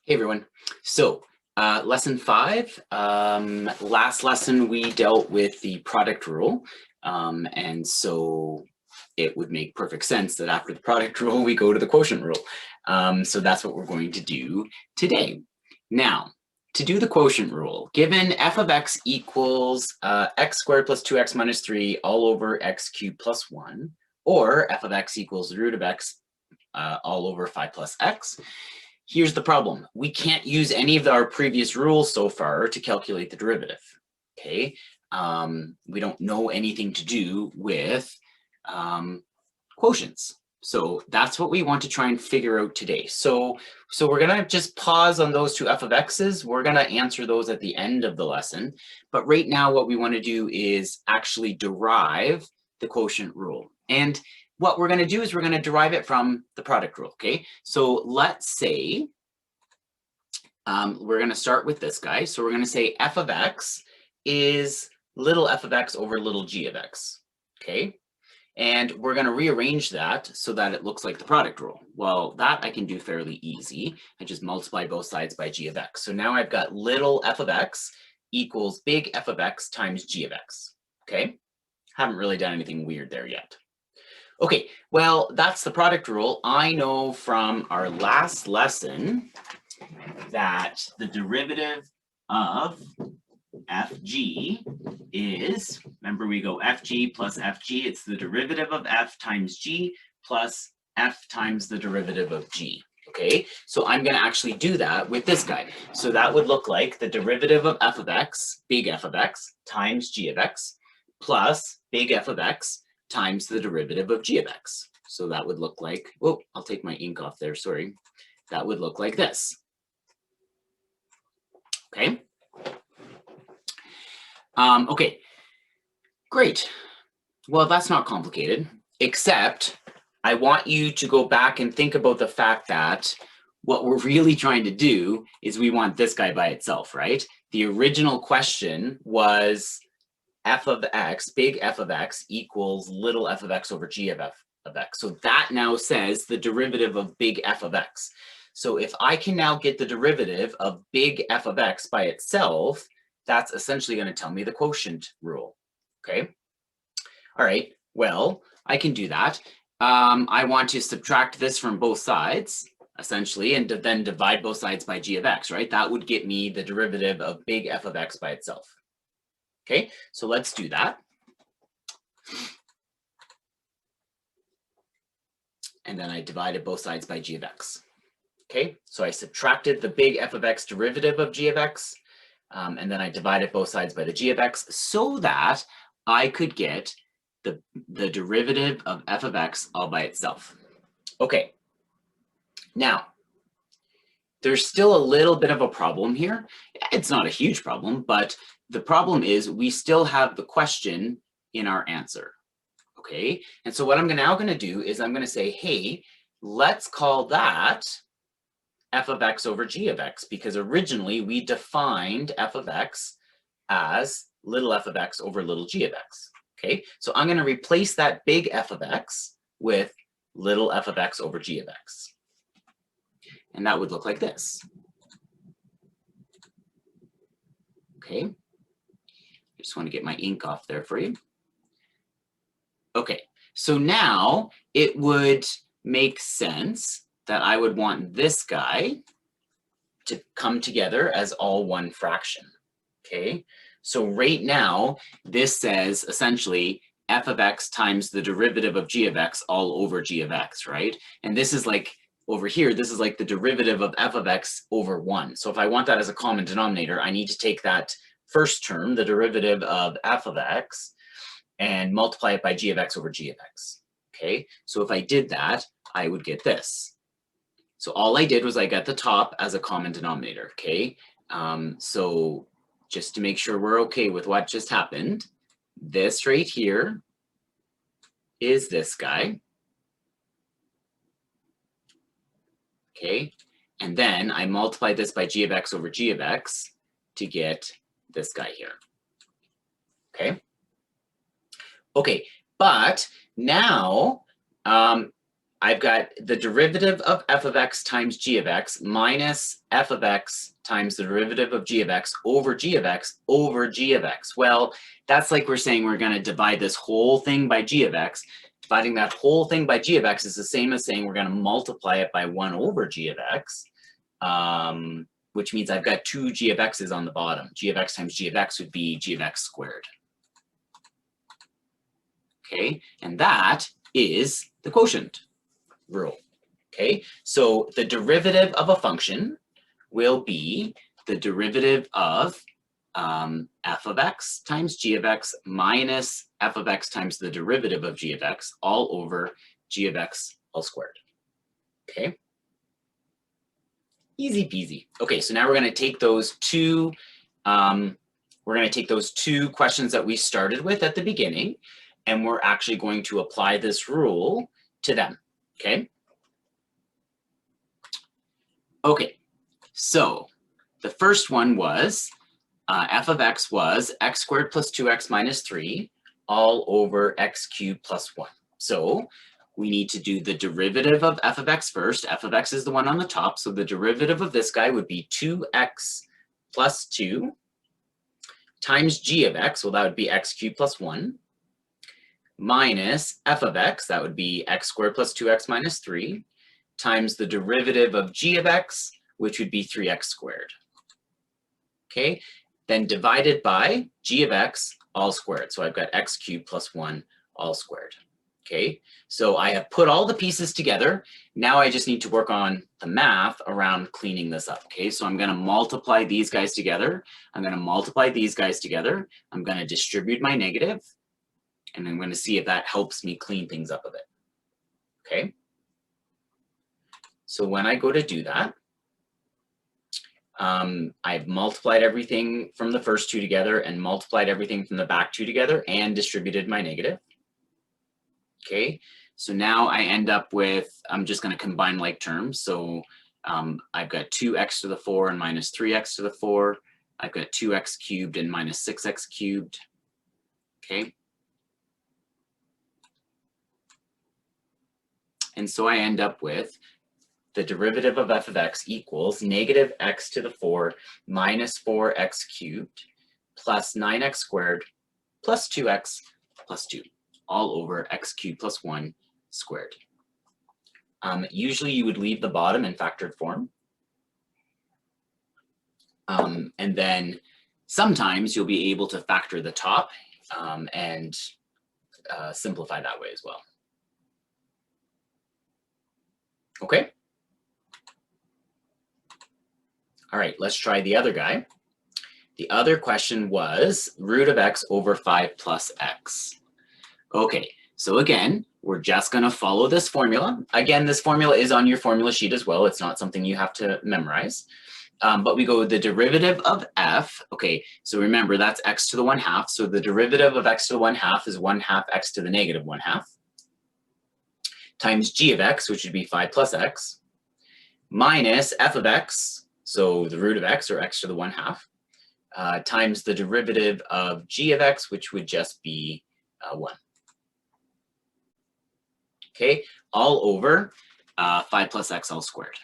Hey everyone. So lesson 5, last lesson we dealt with the product rule. And so it would make perfect sense that after the product rule, we go to the quotient rule. So that's what we're going to do today. Now, to do the quotient rule, given f of x equals x squared plus 2x minus 3 all over x cubed plus 1, or f of x equals the root of x all over 5 plus x, here's the problem. We can't use any of our previous rules so far to calculate the derivative, okay? We don't know anything to do with quotients. So that's what we want to try and figure out today. So we're gonna just pause on those two f of x's. We're gonna answer those at the end of the lesson. But right now what we wanna do is actually derive the quotient rule. And what we're gonna do is we're gonna derive it from the product rule, okay? So let's say, we're gonna start with this guy. So we're gonna say f of x is little f of x over little g of x, okay? And we're gonna rearrange that so that it looks like the product rule. Well, that I can do fairly easy. I just multiply both sides by g of x. So now I've got little f of x equals big f of x times g of x, okay? Haven't really done anything weird there yet. Okay, well, that's the product rule. I know from our last lesson that the derivative of fg is, remember we go fg plus fg, it's the derivative of f times g plus f times the derivative of g. Okay, so I'm going to actually do that with this guy. So that would look like the derivative of f of x, big F of x, times g of x, plus big F of x times the derivative of g of x. So that would look like, oh, I'll take my ink off there, sorry. That would look like this. Okay. Okay, great. Well, that's not complicated, except I want you to go back and think about the fact that what we're really trying to do is we want this guy by itself, right? The original question was f of x, big F of x equals little f of x over g of f of x. So that now says the derivative of big F of x. So if I can now get the derivative of big F of x by itself, that's essentially going to tell me the quotient rule, okay? All right, well, I can do that. I want to subtract this from both sides, essentially, and then divide both sides by g of x, right? That would get me the derivative of big F of x by itself. Okay, so let's do that. And then I divided both sides by g of x. Okay, so I subtracted the big F of x derivative of g of x, and then I divided both sides by the g of x so that I could get the derivative of f of x all by itself. Okay, now, there's still a little bit of a problem here. It's not a huge problem, but the problem is we still have the question in our answer, okay? And so what I'm now going to do is I'm going to say, hey, let's call that f of x over g of x, because originally we defined f of x as little f of x over little g of x, okay? So I'm going to replace that big F of x with little f of x over g of x. And that would look like this. Okay, I just want to get my ink off there for you. Okay, so now it would make sense that I would want this guy to come together as all one fraction. Okay, so right now this says essentially f of x times the derivative of g of x all over g of x, right? And this is like, over here, this is like the derivative of f of x over 1. So if I want that as a common denominator, I need to take that first term, the derivative of f of x, and multiply it by g of x over g of x. Okay, so if I did that, I would get this. So all I did was I got the top as a common denominator, okay? So just to make sure we're okay with what just happened, this right here is this guy. Okay, and then I multiply this by g of x over g of x to get this guy here. Okay, but now I've got the derivative of f of x times g of x minus f of x times the derivative of g of x over g of x over g of x. Well, that's like we're saying we're going to divide this whole thing by g of x. Dividing that whole thing by g of x is the same as saying we're going to multiply it by 1 over g of x, which means I've got two g of x's on the bottom. G of x times g of x would be g of x squared. Okay, and that is the quotient rule. Okay, so the derivative of a function will be the derivative of f of x times g of x minus f of x times the derivative of g of x all over g of x all squared. Okay, easy peasy. Okay, so now we're going to take those two questions that we started with at the beginning, and we're actually going to apply this rule to them. Okay. Okay, so the first one was f of x was x squared plus 2x minus 3 all over x cubed plus 1. So we need to do the derivative of f of x first. F of x is the one on the top, so the derivative of this guy would be 2x plus 2 times g of x, well, that would be x cubed plus 1, minus f of x, that would be x squared plus 2x minus 3, times the derivative of g of x, which would be 3x squared. Okay, then divided by g of x all squared. So I've got x cubed plus 1 all squared. Okay, so I have put all the pieces together. Now I just need to work on the math around cleaning this up. Okay, so I'm going to multiply these guys together. I'm going to multiply these guys together. I'm going to distribute my negative, and I'm going to see if that helps me clean things up a bit. Okay. So when I go to do that, I've multiplied everything from the first two together and multiplied everything from the back two together and distributed my negative. Okay, so now I end up with, I'm just going to combine like terms. So I've got 2x to the 4 and minus 3x to the 4. I've got 2x cubed and minus 6x cubed. Okay. And so I end up with the derivative of f of x equals negative x to the 4 minus 4x cubed plus 9x squared plus 2x plus 2 all over x cubed plus 1 squared. Usually you would leave the bottom in factored form. And then sometimes you'll be able to factor the top and simplify that way as well. Okay. All right, let's try the other guy. The other question was root of x over 5 plus x. Okay, so again, we're just going to follow this formula. Again, this formula is on your formula sheet as well. It's not something you have to memorize. But we go with the derivative of f. Okay, so remember that's x to the 1/2. So the derivative of x to the 1/2 is 1/2 x to the negative 1/2 times g of x, which would be 5 plus x, minus f of x, so the root of x, or x to the 1/2, times the derivative of g of x, which would just be 1. Okay, all over 5 plus x all squared.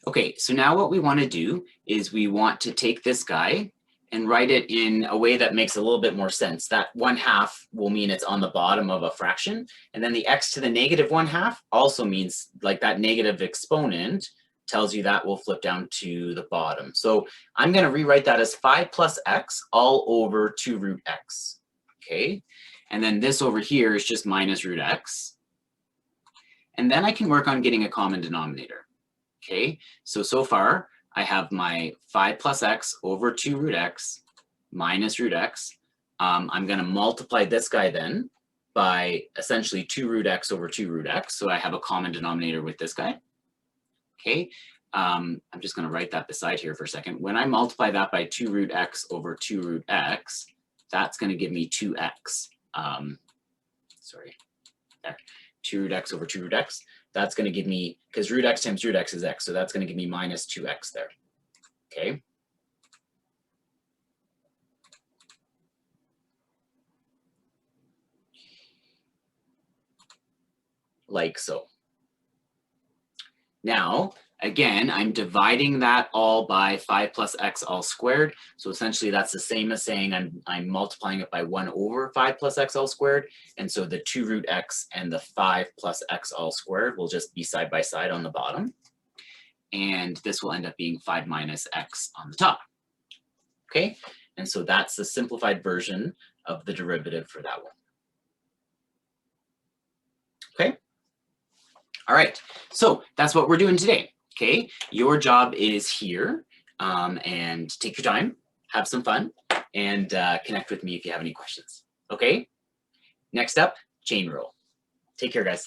Okay, so now what we want to do is we want to take this guy and write it in a way that makes a little bit more sense. That 1/2 will mean it's on the bottom of a fraction, and then the x to the negative 1/2 also means, like, that negative exponent tells you that will flip down to the bottom. So I'm going to rewrite that as 5 plus x all over 2 root x. Okay, and then this over here is just minus root x. And then I can work on getting a common denominator. Okay, so far I have my 5 plus x over 2 root x minus root x. I'm going to multiply this guy then by essentially 2 root x over 2 root x. So I have a common denominator with this guy. Okay, I'm just going to write that beside here for a second. When I multiply that by 2 root x over 2 root x, that's going to give me 2x. Sorry, there. 2 root x over 2 root x. That's going to give me, because root x times root x is x, so that's going to give me minus 2x there. Okay. like so. Now, again, I'm dividing that all by 5 plus x all squared. So essentially that's the same as saying I'm multiplying it by 1 over 5 plus x all squared. And so the 2 root x and the 5 plus x all squared will just be side by side on the bottom. And this will end up being 5 minus x on the top. Okay, and so that's the simplified version of the derivative for that one. Okay. All right, so that's what we're doing today, okay? Your job is here, and take your time, have some fun, and connect with me if you have any questions, okay? Next up, chain rule. Take care, guys.